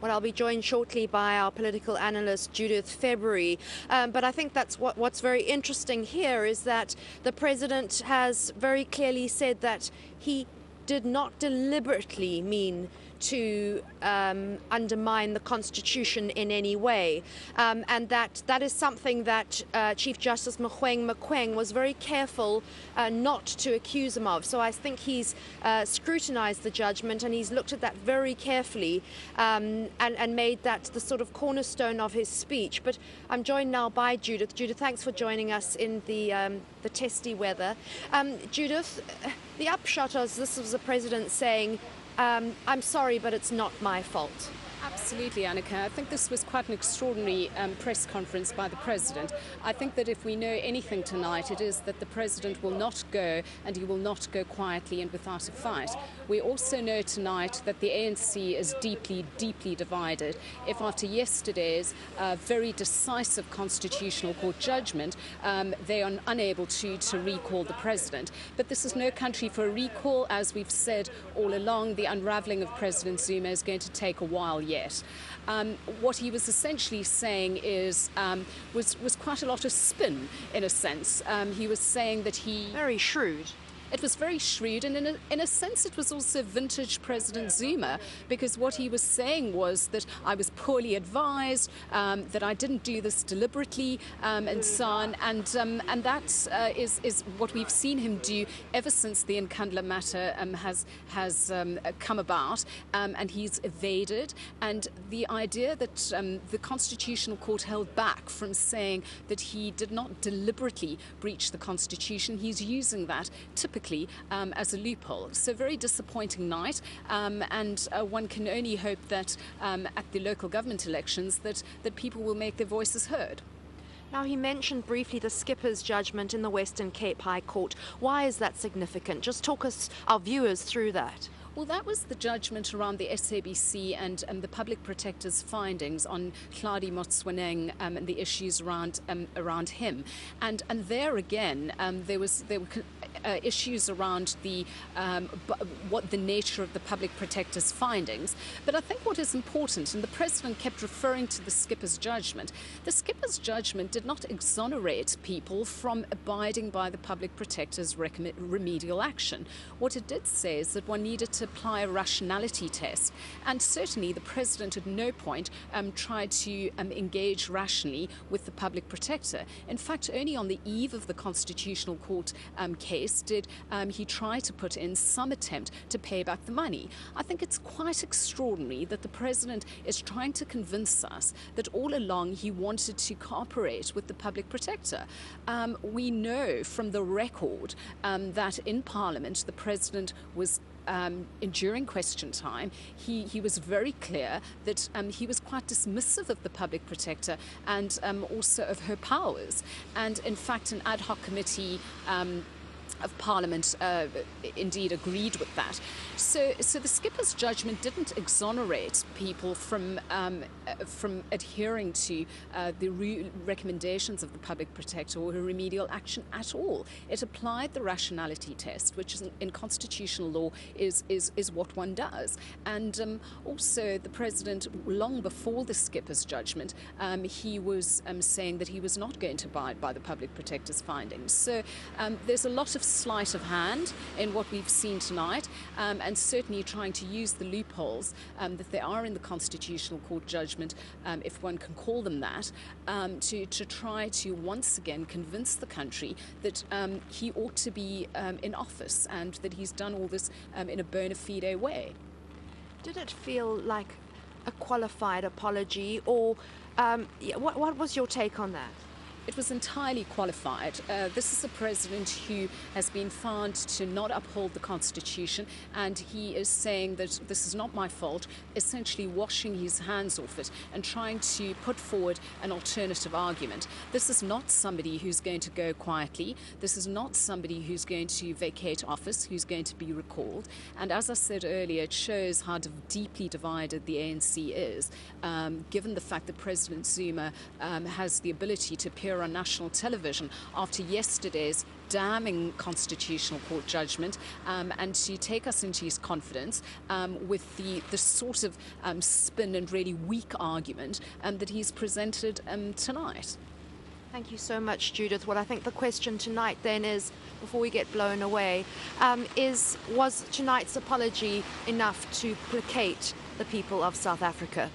Well, I'll be joined shortly by our political analyst, Judith February. But I think that's what's very interesting here is that the president has very clearly said that he did not deliberately mean to undermine the Constitution in any way, and that is something that Chief Justice Mogoeng was very careful not to accuse him of. So I think he's scrutinized the judgment and he's looked at that very carefully and made that the sort of cornerstone of his speech. But I'm joined now by Judith. Judith, thanks for joining us in the testy weather. Judith, the upshot is this was the president saying, I'm sorry, but it's not my fault. Absolutely, Annika. I think this was quite an extraordinary press conference by the president. I think that if we know anything tonight, it is that the president will not go, and he will not go quietly and without a fight. We also know tonight that the ANC is deeply, deeply divided. If after yesterday's very decisive constitutional court judgment, they are unable to recall the president. But this is no country for a recall. As we've said all along, the unravelling of President Zuma is going to take a while yet. What he was essentially saying is was quite a lot of spin, in a sense. He was saying that he... Very shrewd. It was very shrewd, and in a sense it was also vintage President Zuma, because what he was saying was that I was poorly advised, that I didn't do this deliberately, and so on, and that is what we've seen him do ever since the eNCA matter has come about, and he's evaded. And the idea that the Constitutional Court held back from saying that he did not deliberately breach the Constitution, he's using that typically as a loophole. So very disappointing night, and one can only hope that at the local government elections that people will make their voices heard. Now, he mentioned briefly the skipper's judgment in the Western Cape High Court. Why is that significant? Just talk us, our viewers, through that. Well, that was the judgment around the SABC and the public protector's findings on Tlhaudi Motsoeneng and the issues around him. And there again, there were issues around what the nature of the public protector's findings. But I think what is important, and the president kept referring to the skipper's judgment did not exonerate people from abiding by the public protector's remedial action. What it did say is that one needed to apply a rationality test, and certainly the president at no point tried to engage rationally with the public protector. In fact, only on the eve of the Constitutional Court case did he try to put in some attempt to pay back the money. I think it's quite extraordinary that the president is trying to convince us that all along he wanted to cooperate with the public protector. We know from the record that in Parliament the president was during question time, he was very clear that he was quite dismissive of the public protector and also of her powers. And in fact, an ad hoc committee of Parliament indeed agreed with that. So the skipper's judgment didn't exonerate people from adhering to the recommendations of the public protector or her remedial action at all. It applied the rationality test, which in constitutional law is what one does. And also the president, long before the skipper's judgment, he was saying that he was not going to abide by the public protector's findings. So there's a lot of sleight of hand in what we've seen tonight, and certainly trying to use the loopholes that there are in the Constitutional Court judgment, if one can call them that, to try to once again convince the country that he ought to be in office and that he's done all this in a bona fide way. Did it feel like a qualified apology, or what was your take on that? It was entirely qualified. This is a president who has been found to not uphold the Constitution, and he is saying that this is not my fault, essentially washing his hands off it and trying to put forward an alternative argument. This is not somebody who's going to go quietly. This is not somebody who's going to vacate office, who's going to be recalled. And as I said earlier, it shows how deeply divided the ANC is, given the fact that President Zuma has the ability to appear appear on national television after yesterday's damning Constitutional Court judgment, and to take us into his confidence with the sort of spin and really weak argument that he's presented tonight. Thank you so much, Judith. Well, I think the question tonight then is, before we get blown away, was tonight's apology enough to placate the people of South Africa?